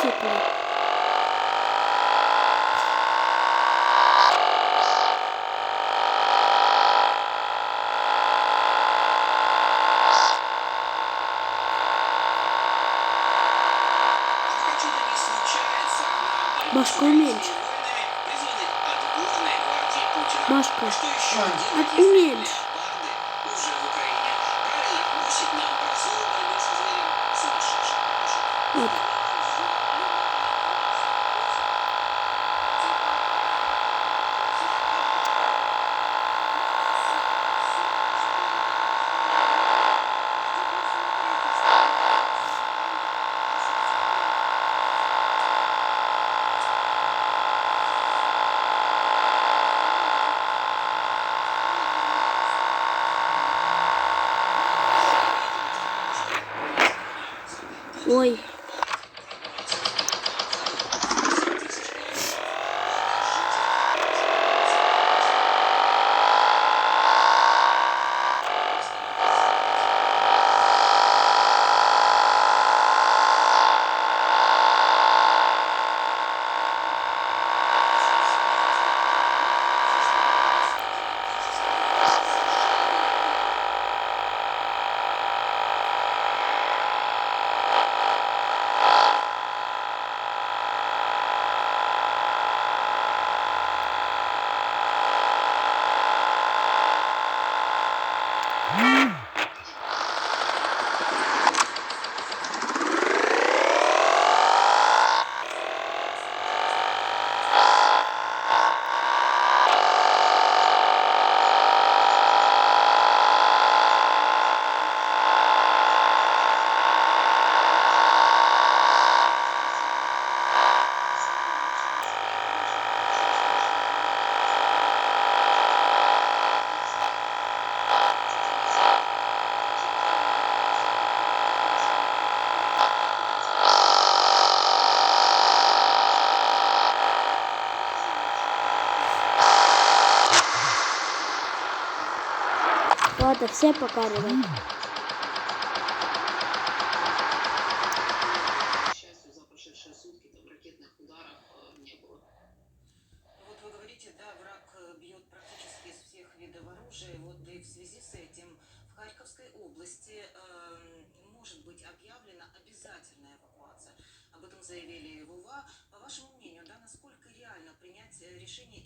мотоцикле. Машка, уменьши. Машка, уменьши. Вот. Ой. Ладно, все пока, ребят. Вот вы говорите, да, враг бьет практически из всех видов оружия. Вот и в связи с этим в Харьковской области может быть объявлена обязательная эвакуация. Об этом заявили в УВА. По вашему мнению, да, насколько реально принять решение